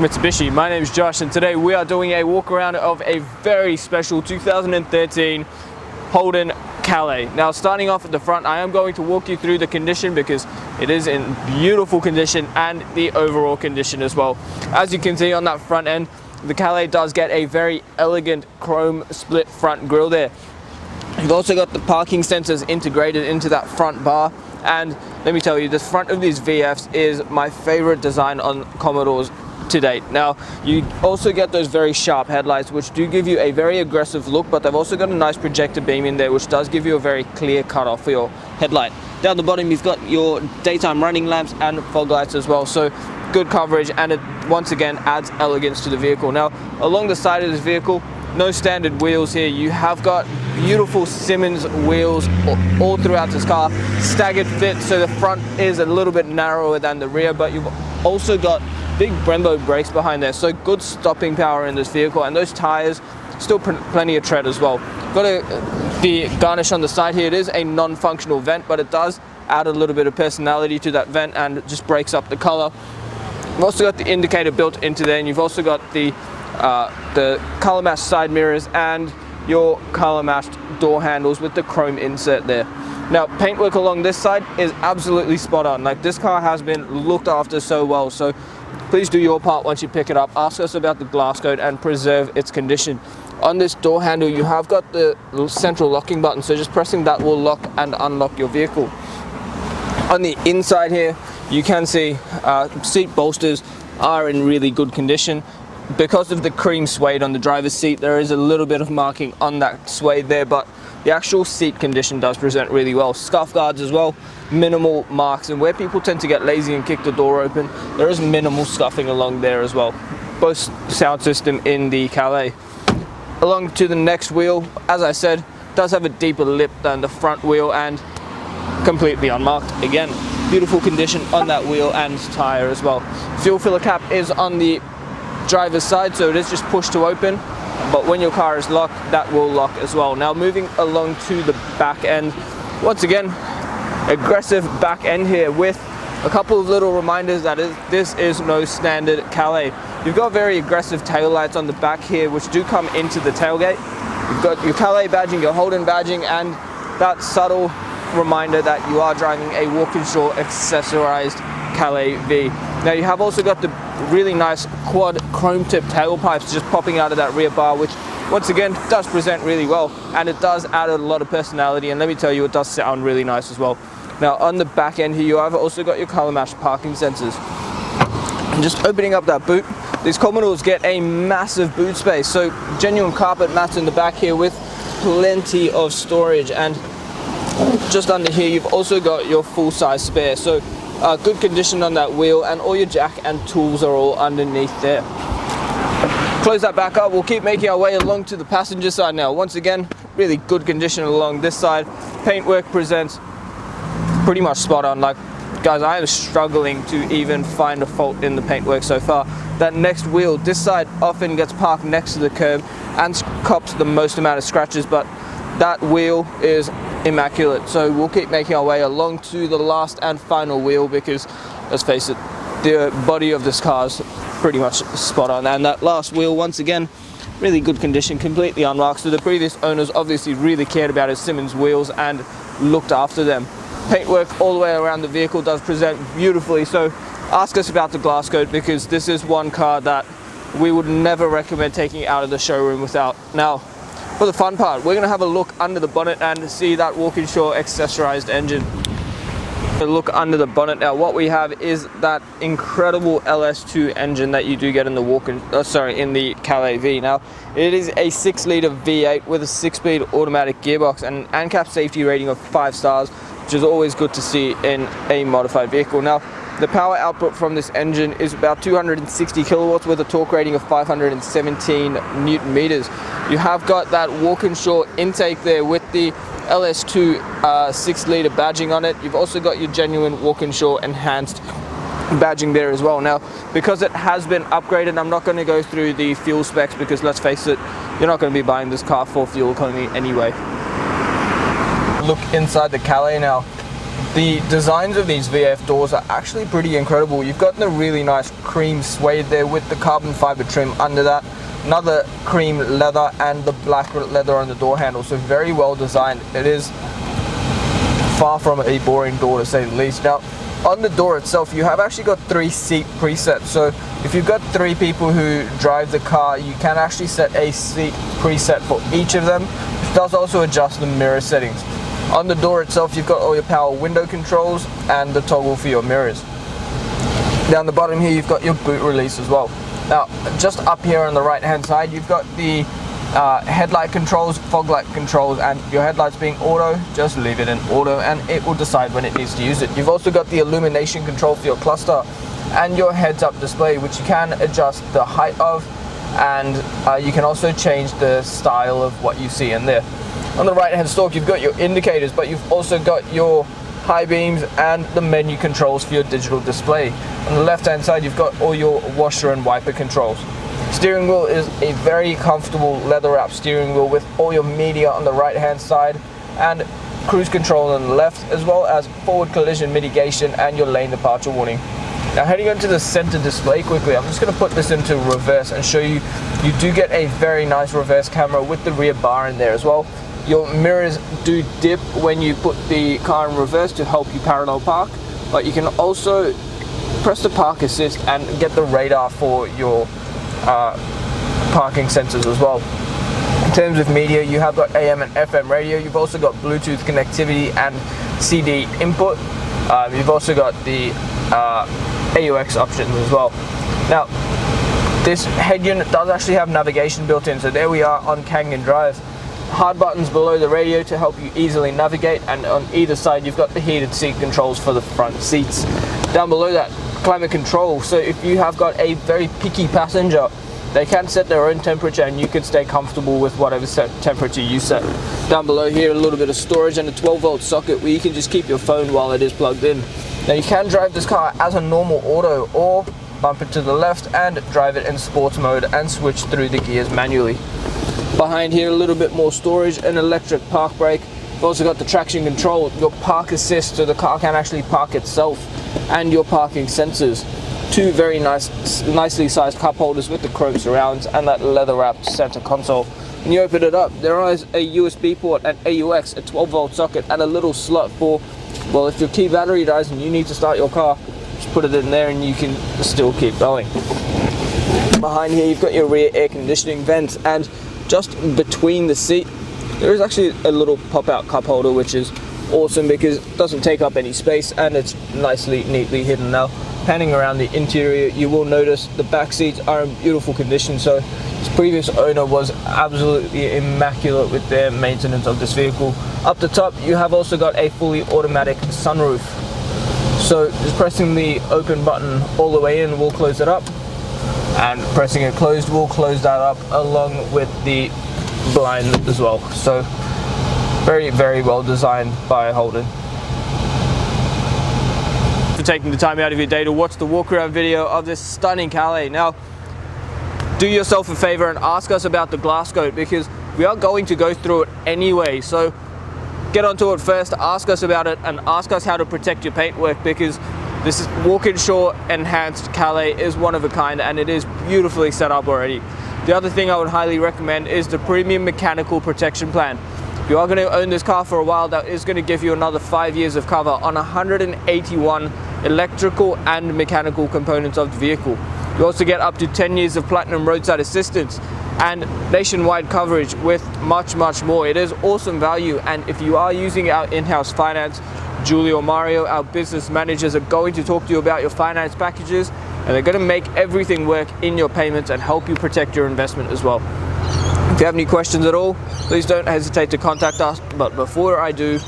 Mitsubishi. My name is Josh and today we are doing a walk around of a very special 2013 Holden Calais. Now starting off at the front, I am going to walk you through the condition because it is in beautiful condition and the overall condition as well. As you can see on that front end, the Calais does get a very elegant chrome split front grille there. You've also got the parking sensors integrated into that front bar, and let me tell you, the front of these VFs is my favorite design on Commodores to date. Now you also get those very sharp headlights which do give you a very aggressive look, but they've also got a nice projector beam in there which does give you a very clear cutoff for your headlight. Down the bottom you've got your daytime running lamps and fog lights as well, so good coverage, and it once again adds elegance to the vehicle. Now along the side of this vehicle, no standard wheels here. You have got beautiful SIMMONS wheels all throughout this car, staggered fit, so the front is a little bit narrower than the rear, but you've also got big BREMBO brakes behind there, so good stopping power in this vehicle, and those tires still plenty of tread as well. Got the garnish on the side here. It is a non-functional vent, but it does add a little bit of personality to that vent and it just breaks up the color. You've also got the indicator built into there, and you've also got the color matched side mirrors and your color matched door handles with the chrome insert there. Now paintwork along this side is absolutely spot on. Like, this car has been looked after so well, so please do your part once you pick it up. Ask us about the glass code and preserve its condition. On this door handle you have got the central locking button, so just pressing that will lock and unlock your vehicle. On the inside here you can see seat bolsters are in really good condition. Because of the cream suede on the driver's seat, there is a little bit of marking on that suede there, but the actual seat condition does present really well. Scuff guards as well, minimal marks, and where people tend to get lazy and kick the door open, there is minimal scuffing along there as well. BOSE sound system in the Calais. Along to the next wheel, as I said, does have a deeper lip than the front wheel and completely unmarked. Again, beautiful condition on that wheel and tire as well. Fuel filler cap is on the driver's side, so it is just push to open, but when your car is locked, that will lock as well. Now moving along to the back end, once again aggressive back end here with a couple of little reminders that this is no standard Calais. You've got very aggressive tail lights on the back here which do come into the tailgate. You've got your Calais badging, your Holden badging, and that subtle reminder that you are driving a Walkinshaw accessorized Calais V. Now you have also got the really nice quad chrome tip tailpipes just popping out of that rear bar, which once again does present really well, and it does add a lot of personality, and let me tell you, it does sound really nice as well. Now on the back end here you have also got your color matched parking sensors. And just opening up that boot, these Commodores get a massive boot space, so genuine carpet mats in the back here with plenty of storage, and just under here you've also got your full-size spare, so good condition on that wheel, and all your jack and tools are all underneath there. Close that back up. We'll keep making our way along to the passenger side now. Once again, really good condition along this side. Paintwork presents pretty much spot on. Like, guys, I am struggling to even find a fault in the paintwork so far. That next wheel, this side often gets parked next to the curb and cops the most amount of scratches, but that wheel is immaculate. So we'll keep making our way along to the last and final wheel because, let's face it, the body of this car is pretty much spot on, and that last wheel, once again, really good condition, completely unmarked. So the previous owners obviously really cared about his SIMMONS wheels and looked after them. Paintwork all the way around the vehicle does present beautifully, so ask us about the glass coat because this is one car that we would never recommend taking out of the showroom without. Now for the fun part, we're going to have a look under the bonnet and see that Walkinshaw accessorized engine. A look under the bonnet now. What we have is that incredible LS2 engine that you do get in the in the Calais V. Now it is a 6-litre V8 with a 6-speed automatic gearbox and an ANCAP safety rating of 5 stars, which is always good to see in a modified vehicle. Now the power output from this engine is about 260 kilowatts with a torque rating of 517 Newton meters. You have got that Walkinshaw intake there with the LS2 6-litre badging on it. You've also got your genuine Walkinshaw enhanced badging there as well. Now because it has been upgraded, I'm not going to go through the fuel specs because, let's face it, you're not going to be buying this car for fuel economy anyway. Look inside the Calais now. the designs of these VF doors are actually pretty incredible. You've got the really nice cream suede there with the carbon fiber trim under that, another cream leather, and the black leather on the door handle. So very well designed. It is far from a boring door, to say the least. Now, on the door itself, you have actually got 3 seat presets. So if you've got 3 people who drive the car, you can actually set a seat preset for each of them. It does also adjust the mirror settings. On the door itself, you've got all your power window controls and the toggle for your mirrors. Down the bottom here, you've got your boot release as well. Now, just up here on the right hand side, you've got the headlight controls, fog light controls, and your headlights being auto, just leave it in auto and it will decide when it needs to use it. You've also got the illumination control for your cluster and your heads-up display, which you can adjust the height of, and you can also change the style of what you see in there. On the right hand stalk, you've got your indicators, but you've also got your high beams and the menu controls for your digital display. On the left hand side, you've got all your washer and wiper controls. Steering wheel is a very comfortable leather wrap steering wheel with all your media on the right hand side and cruise control on the left, as well as forward collision mitigation and your lane departure warning. Now, heading onto the center display quickly, I'm just going to put this into reverse and show you, you do get a very nice reverse camera with the rear bar in there as well. Your mirrors do dip when you put the car in reverse to help you parallel park, but you can also press the park assist and get the radar for your parking sensors as well. In terms of media, you have got AM and FM radio. You've also got Bluetooth connectivity and CD input. You've also got the AUX options as well. Now, this head unit does actually have navigation built in, so there we are on Kangen Drive. Hard buttons below the radio to help you easily navigate, and on either side you've got the heated seat controls for the front seats. Down below that, climate control, so if you have got a very picky passenger, they can set their own temperature and you can stay comfortable with whatever temperature you set. Down below here, a little bit of storage and a 12-volt socket where you can just keep your phone while it is plugged in. Now, you can drive this car as a normal auto or bump it to the left and drive it in sports mode and switch through the gears manually. Behind here, a little bit more storage, an electric park brake. You've also got the traction control, your park assist, so the car can actually park itself, and your parking sensors. 2 very nicely sized cup holders with the chrome surrounds and that leather wrapped center console. When you open it up, there is a USB port, an AUX, a 12-volt socket, and a little slot for, well, if your key battery dies and you need to start your car, just put it in there and you can still keep going. Behind here, you've got your rear air conditioning vents, and just between the seat, there is actually a little pop-out cup holder, which is awesome because it doesn't take up any space and it's neatly hidden. Now, panning around the interior, you will notice the back seats are in beautiful condition. So this previous owner was absolutely immaculate with their maintenance of this vehicle. Up the top, you have also got a fully automatic sunroof. So just pressing the open button all the way in will close it up, and pressing it closed will close that up along with the blind as well. So very, very well designed by Holden. For taking the time out of your day to watch the walk around video of this stunning Calais. Now, do yourself a favor and ask us about the glass coat, because we are going to go through it anyway. So get onto it first, ask us about it, and ask us how to protect your paintwork, because this is Walkinshaw enhanced Calais is one of a kind and it is beautifully set up already. The other thing I would highly recommend is the premium mechanical protection plan. If you are going to own this car for a while, that is going to give you another 5 years of cover on 181 electrical and mechanical components of the vehicle. You also get up to 10 years of platinum roadside assistance and nationwide coverage with much, much more. It is awesome value, and if you are using our in-house finance, Julie or Mario, our business managers, are going to talk to you about your finance packages, and they're going to make everything work in your payments and help you protect your investment as well. If you have any questions at all, please don't hesitate to contact us. But before I do,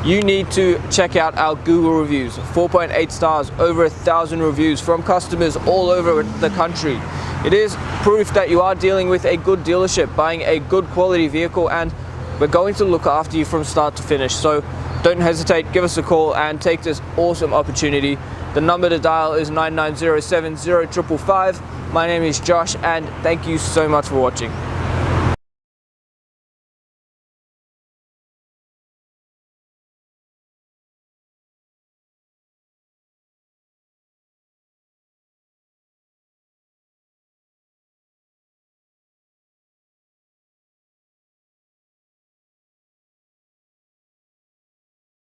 you need to check out our Google reviews. 4.8 stars, over 1,000 reviews from customers all over the country. It is proof that you are dealing with a good dealership, buying a good quality vehicle, and we're going to look after you from start to finish. So don't hesitate, give us a call and take this awesome opportunity. The number to dial is 9907 0555. My name is Josh, and thank you so much for watching.